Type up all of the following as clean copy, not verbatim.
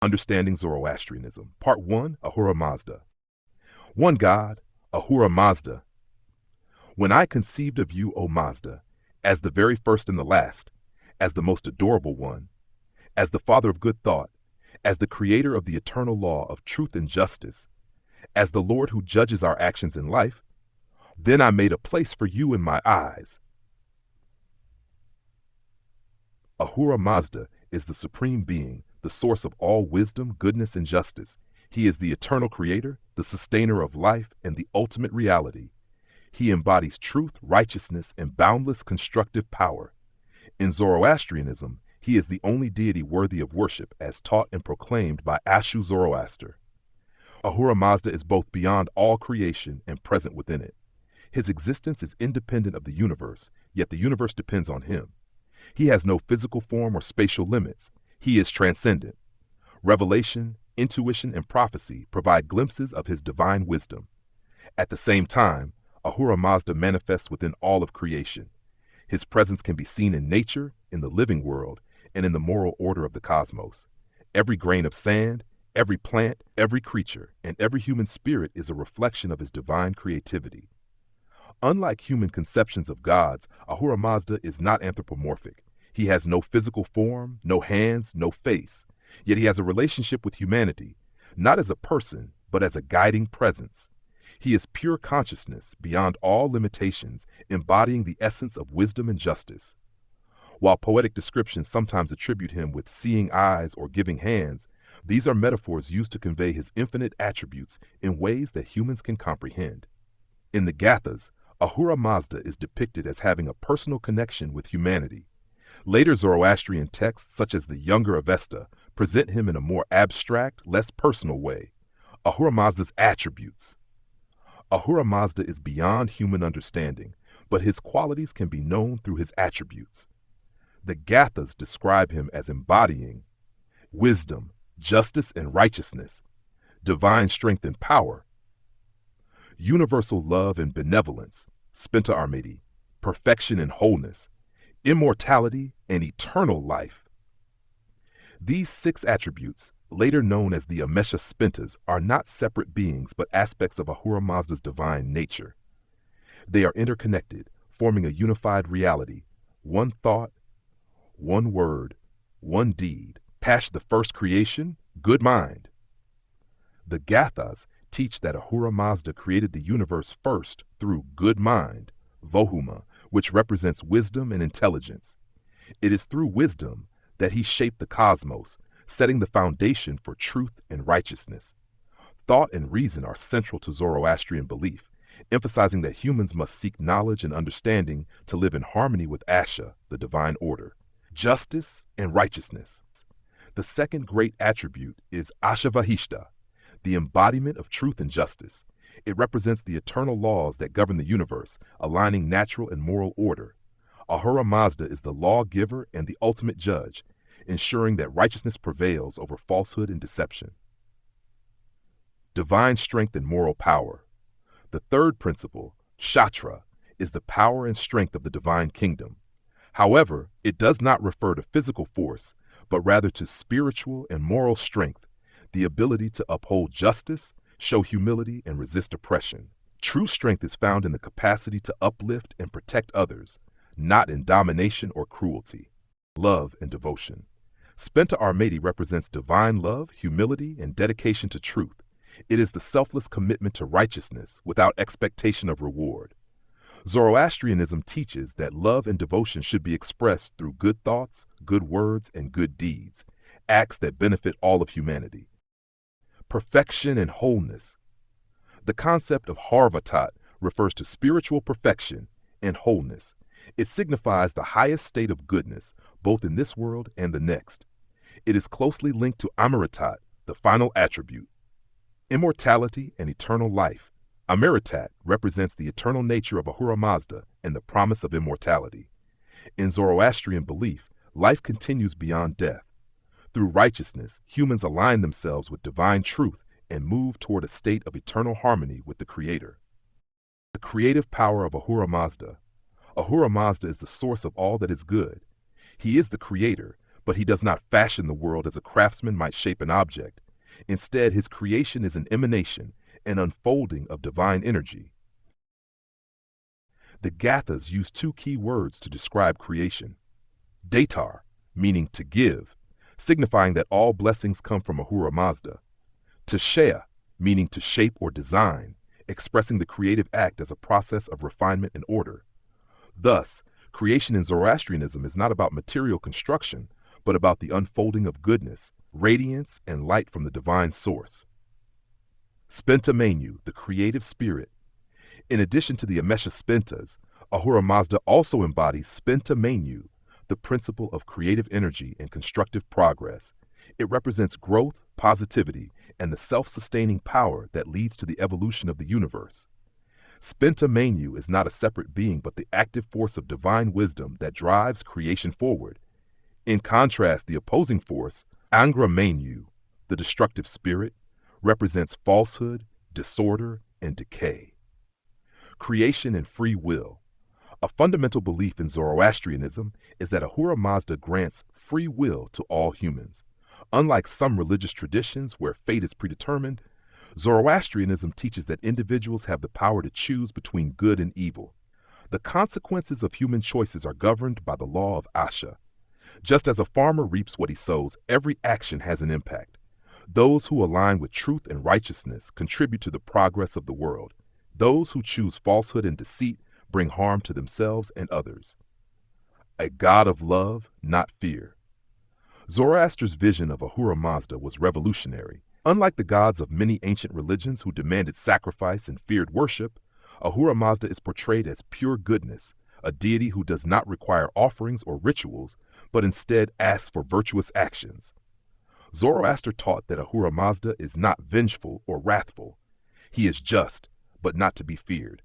Understanding Zoroastrianism. Part 1, Ahura Mazda. One God, Ahura Mazda. When I conceived of you, O Mazda, as the very first and the last, as the most adorable one, as the father of good thought, as the creator of the eternal law of truth and justice, as the Lord who judges our actions in life, then I made a place for you in my eyes. Ahura Mazda is the supreme being, the source of all wisdom, goodness, and justice. He is the eternal creator, the sustainer of life, and the ultimate reality. He embodies truth, righteousness, and boundless constructive power. In Zoroastrianism, he is the only deity worthy of worship as taught and proclaimed by Asha Zoroaster. Ahura Mazda is both beyond all creation and present within it. His existence is independent of the universe, yet the universe depends on him. He has no physical form or spatial limits. He is transcendent. Revelation, intuition, and prophecy provide glimpses of his divine wisdom. At the same time, Ahura Mazda manifests within all of creation. His presence can be seen in nature, in the living world, and in the moral order of the cosmos. Every grain of sand, every plant, every creature, and every human spirit is a reflection of his divine creativity. Unlike human conceptions of gods, Ahura Mazda is not anthropomorphic. He has no physical form, no hands, no face. Yet he has a relationship with humanity, not as a person, but as a guiding presence. He is pure consciousness, beyond all limitations, embodying the essence of wisdom and justice. While poetic descriptions sometimes attribute him with seeing eyes or giving hands, these are metaphors used to convey his infinite attributes in ways that humans can comprehend. In the Gathas, Ahura Mazda is depicted as having a personal connection with humanity. Later Zoroastrian texts, such as the Younger Avesta, present him in a more abstract, less personal way. Ahura Mazda's attributes. Ahura Mazda is beyond human understanding, but his qualities can be known through his attributes. The Gathas describe him as embodying wisdom, justice and righteousness, divine strength and power, universal love and benevolence, spenta armedi, perfection and wholeness, immortality and eternal life. These 6 attributes, later known as the Amesha Spentas, are not separate beings but aspects of Ahura Mazda's divine nature. They are interconnected, forming a unified reality, one thought, one word, one deed. Pash the first creation, good mind. The Gathas teach that Ahura Mazda created the universe first through good mind, vohuma, which represents wisdom and intelligence. It is through wisdom that he shaped the cosmos, setting the foundation for truth and righteousness. Thought and reason are central to Zoroastrian belief, emphasizing that humans must seek knowledge and understanding to live in harmony with Asha, the divine order. Justice and righteousness. The second great attribute is Asha Vahishta, the embodiment of truth and justice. It represents the eternal laws that govern the universe, aligning natural and moral order. Ahura Mazda is the lawgiver and the ultimate judge, ensuring that righteousness prevails over falsehood and deception. Divine strength and moral power. The third principle, Kshatriya, is the power and strength of the divine kingdom. However, it does not refer to physical force, but rather to spiritual and moral strength, the ability to uphold justice, show humility, and resist oppression. True strength is found in the capacity to uplift and protect others, not in domination or cruelty. Love and devotion. Spenta Armedi represents divine love, humility, and dedication to truth. It is the selfless commitment to righteousness without expectation of reward. Zoroastrianism teaches that love and devotion should be expressed through good thoughts, good words, and good deeds, acts that benefit all of humanity. Perfection and wholeness. The concept of Harvatat refers to spiritual perfection and wholeness. It signifies the highest state of goodness, both in this world and the next. It is closely linked to Amritat, the final attribute. Immortality and eternal life. Amritat represents the eternal nature of Ahura Mazda and the promise of immortality. In Zoroastrian belief, life continues beyond death. Through righteousness, humans align themselves with divine truth and move toward a state of eternal harmony with the Creator. The creative power of Ahura Mazda. Ahura Mazda is the source of all that is good. He is the creator, But he does not fashion the world as a craftsman might shape an object. Instead, his creation is an emanation, an unfolding of divine energy. The Gathas use two key words to describe creation. Datar, meaning to give, signifying that all blessings come from Ahura Mazda. Tashea, meaning to shape or design, expressing the creative act as a process of refinement and order. Thus, creation in Zoroastrianism is not about material construction, but about the unfolding of goodness, radiance, and light from the divine source. Spenta Mainyu, the creative spirit. In addition to the Amesha Spentas, Ahura Mazda also embodies Spenta Mainyu, the principle of creative energy and constructive progress. It represents growth, positivity, and the self-sustaining power that leads to the evolution of the universe. Spenta Mainyu is not a separate being but the active force of divine wisdom that drives creation forward. In contrast, the opposing force, Angra Mainyu, the destructive spirit, represents falsehood, disorder, and decay. Creation and free will. A fundamental belief in Zoroastrianism is that Ahura Mazda grants free will to all humans. Unlike some religious traditions where fate is predetermined, Zoroastrianism teaches that individuals have the power to choose between good and evil. The consequences of human choices are governed by the law of Asha. Just as a farmer reaps what he sows, every action has an impact. Those who align with truth and righteousness contribute to the progress of the world. Those who choose falsehood and deceit bring harm to themselves and others. A god of love, not fear. Zoroaster's vision of Ahura Mazda was revolutionary. Unlike the gods of many ancient religions who demanded sacrifice and feared worship, Ahura Mazda is portrayed as pure goodness, a deity who does not require offerings or rituals, but instead asks for virtuous actions. Zoroaster taught that Ahura Mazda is not vengeful or wrathful. He is just, but not to be feared.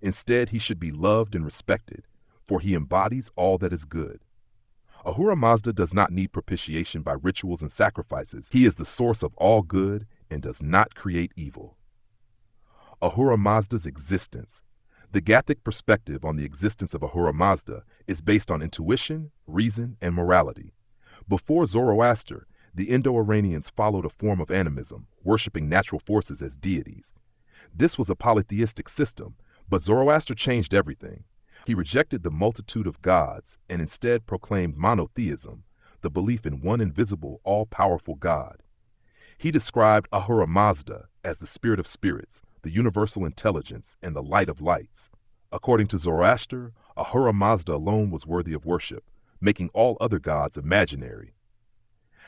Instead, he should be loved and respected, for he embodies all that is good. Ahura Mazda does not need propitiation by rituals and sacrifices. He is the source of all good and does not create evil. Ahura Mazda's existence. The Gathic perspective on the existence of Ahura Mazda is based on intuition, reason, and morality. Before Zoroaster, the Indo-Iranians followed a form of animism, worshiping natural forces as deities. This was a polytheistic system, but Zoroaster changed everything. He rejected the multitude of gods and instead proclaimed monotheism, the belief in one invisible, all-powerful God. He described Ahura Mazda as the spirit of spirits, the universal intelligence, and the light of lights. According to Zoroaster, Ahura Mazda alone was worthy of worship, making all other gods imaginary.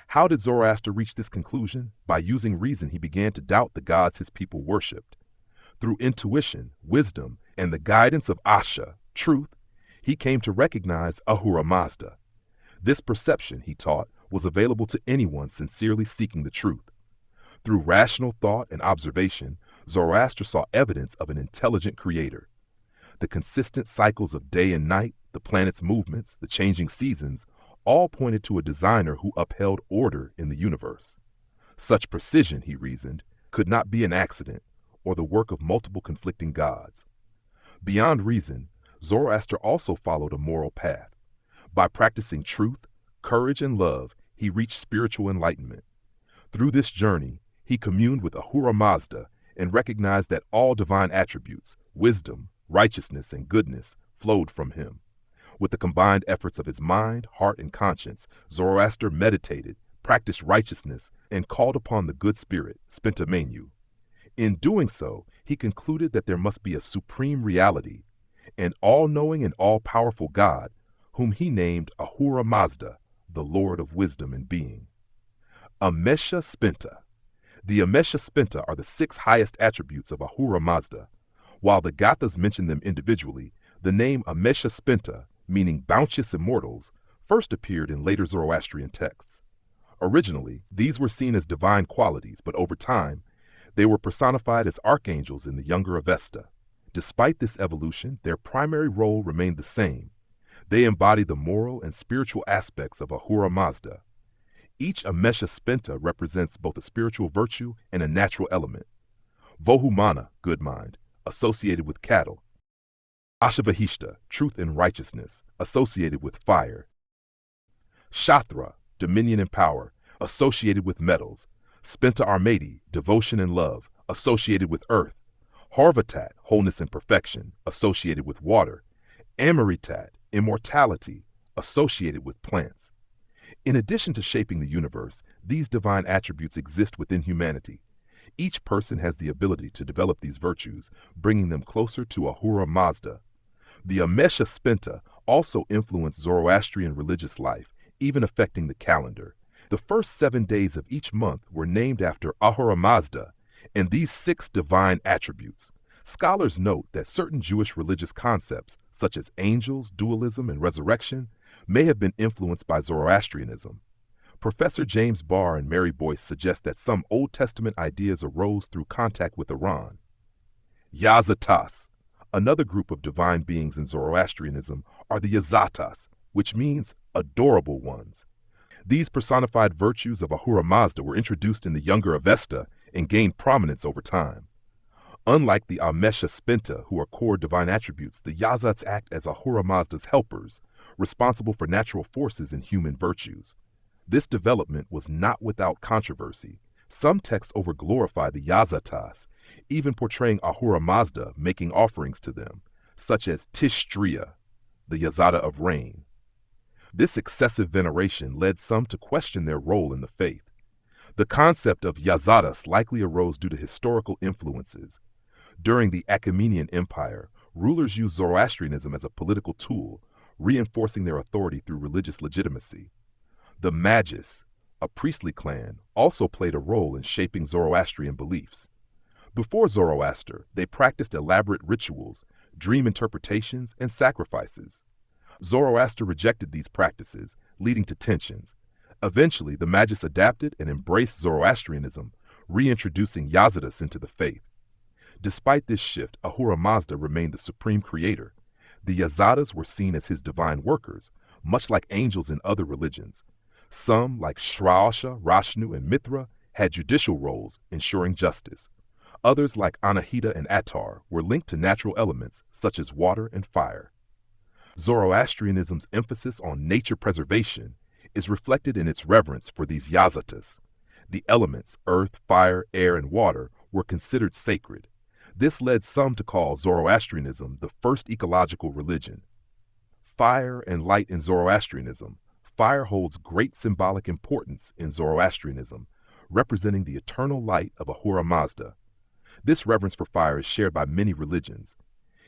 How did Zoroaster reach this conclusion? By using reason, he began to doubt the gods his people worshipped. Through intuition, wisdom, and the guidance of Asha, truth, he came to recognize Ahura Mazda. This perception, he taught, was available to anyone sincerely seeking the truth. Through rational thought and observation, Zoroaster saw evidence of an intelligent creator. The consistent cycles of day and night, the planets' movements, the changing seasons, all pointed to a designer who upheld order in the universe. Such precision, he reasoned, could not be an accident or the work of multiple conflicting gods. Beyond reason, Zoroaster also followed a moral path. By practicing truth, courage, and love, he reached spiritual enlightenment. Through this journey, he communed with Ahura Mazda and recognized that all divine attributes, wisdom, righteousness, and goodness flowed from him. With the combined efforts of his mind, heart, and conscience, Zoroaster meditated, practiced righteousness, and called upon the good spirit, Spenta Mainyu. In doing so, he concluded that there must be a supreme reality, an all-knowing and all-powerful God, whom he named Ahura Mazda, the Lord of wisdom and being. Amesha Spenta. The Amesha Spenta are the 6 highest attributes of Ahura Mazda. While the Gathas mention them individually, the name Amesha Spenta, meaning bounteous immortals, first appeared in later Zoroastrian texts. Originally, these were seen as divine qualities, but over time, they were personified as archangels in the Younger Avesta. Despite this evolution, their primary role remained the same. They embody the moral and spiritual aspects of Ahura Mazda. Each Amesha Spenta represents both a spiritual virtue and a natural element. Vohumana, good mind, associated with cattle. Ashavahishta, truth and righteousness, associated with fire. Shatra, dominion and power, associated with metals. Spenta Armati, devotion and love, associated with earth. Harvatat, wholeness and perfection, associated with water. Amaritat, immortality, associated with plants. In addition to shaping the universe, these divine attributes exist within humanity. Each person has the ability to develop these virtues, bringing them closer to Ahura Mazda. The Amesha Spenta also influenced Zoroastrian religious life, even affecting the calendar. The first 7 days of each month were named after Ahura Mazda and these 6 divine attributes. Scholars note that certain Jewish religious concepts, such as angels, dualism, and resurrection, may have been influenced by Zoroastrianism. Professor James Barr and Mary Boyce suggest that some Old Testament ideas arose through contact with Iran. Yazatas, another group of divine beings in Zoroastrianism, are the Yazatas, which means adorable ones. These personified virtues of Ahura Mazda were introduced in the Younger Avesta and gained prominence over time. Unlike the Amesha Spenta, who are core divine attributes, the Yazats act as Ahura Mazda's helpers, responsible for natural forces and human virtues. This development was not without controversy. Some texts overglorify the Yazatas, even portraying Ahura Mazda making offerings to them, such as Tishtria, the Yazata of rain. This excessive veneration led some to question their role in the faith. The concept of Yazatas likely arose due to historical influences. During the Achaemenid Empire, rulers used Zoroastrianism as a political tool, reinforcing their authority through religious legitimacy. The Magus, a priestly clan, also played a role in shaping Zoroastrian beliefs. Before Zoroaster, they practiced elaborate rituals, dream interpretations, and sacrifices. Zoroaster rejected these practices, leading to tensions. Eventually, the Magus adapted and embraced Zoroastrianism, reintroducing Yazatas into the faith. Despite this shift, Ahura Mazda remained the supreme creator. The Yazatas were seen as his divine workers, much like angels in other religions. Some, like Asha, Rashnu, and Mithra, had judicial roles, ensuring justice. Others, like Anahita and Attar, were linked to natural elements, such as water and fire. Zoroastrianism's emphasis on nature preservation is reflected in its reverence for these Yazatas. The elements, earth, fire, air, and water, were considered sacred. This led some to call Zoroastrianism the first ecological religion. Fire and light in Zoroastrianism. Fire holds great symbolic importance in Zoroastrianism, representing the eternal light of Ahura Mazda. This reverence for fire is shared by many religions.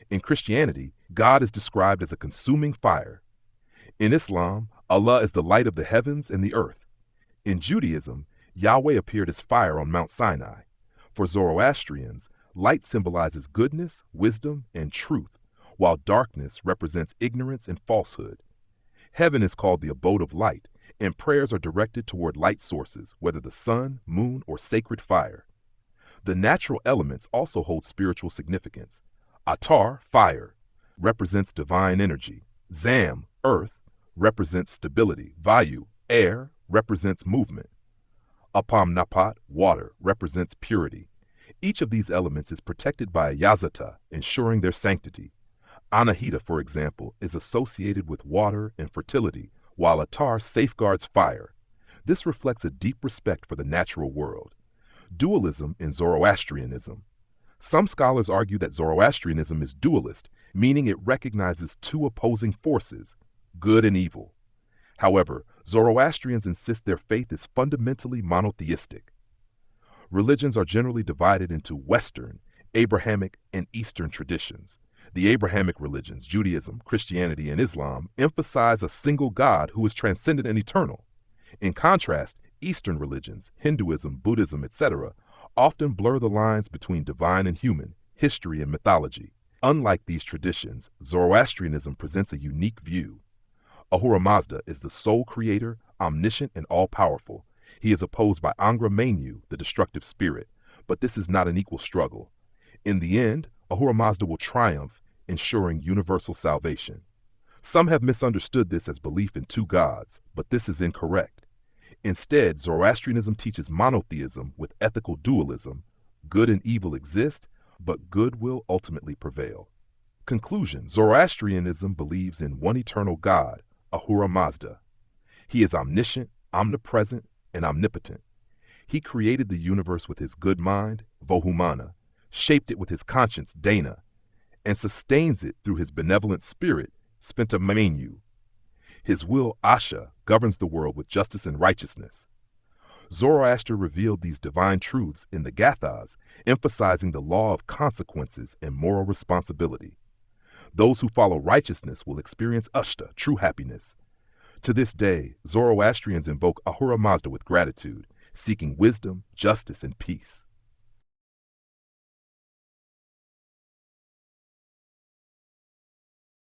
In Christianity, God is described as a consuming fire. In Islam, Allah is the light of the heavens and the earth. In Judaism, Yahweh appeared as fire on Mount Sinai. For Zoroastrians, light symbolizes goodness, wisdom, and truth, while darkness represents ignorance and falsehood. Heaven is called the abode of light, and prayers are directed toward light sources, whether the sun, moon, or sacred fire. The natural elements also hold spiritual significance. Attar, fire, represents divine energy. Zam, earth, represents stability. Vayu, air, represents movement. Apam Napat, water, represents purity. Each of these elements is protected by a Yazata, ensuring their sanctity. Anahita, for example, is associated with water and fertility, while Attar safeguards fire. This reflects a deep respect for the natural world. Dualism in Zoroastrianism. Some scholars argue that Zoroastrianism is dualist, meaning it recognizes two opposing forces, good and evil. However, Zoroastrians insist their faith is fundamentally monotheistic. Religions are generally divided into Western, Abrahamic, and Eastern traditions. The Abrahamic religions, Judaism, Christianity, and Islam, emphasize a single God who is transcendent and eternal. In contrast, Eastern religions, Hinduism, Buddhism, etc., often blur the lines between divine and human, history and mythology. Unlike these traditions, Zoroastrianism presents a unique view. Ahura Mazda is the sole creator, omniscient and all-powerful. He is opposed by Angra Mainyu, the destructive spirit, but this is not an equal struggle. In the end, Ahura Mazda will triumph, ensuring universal salvation. Some have misunderstood this as belief in two gods, but this is incorrect. Instead, Zoroastrianism teaches monotheism with ethical dualism. Good and evil exist, but good will ultimately prevail. Conclusion: Zoroastrianism believes in one eternal God, Ahura Mazda. He is omniscient, omnipresent and omnipotent. He created the universe with his good mind, Vohumana, shaped it with his conscience, Dana, and sustains it through his benevolent spirit, Spentamenyu. His will, Asha, governs the world with justice and righteousness. Zoroaster revealed these divine truths in the Gathas, emphasizing the law of consequences and moral responsibility. Those who follow righteousness will experience Ashta, true happiness. To this day, Zoroastrians invoke Ahura Mazda with gratitude, seeking wisdom, justice, and peace.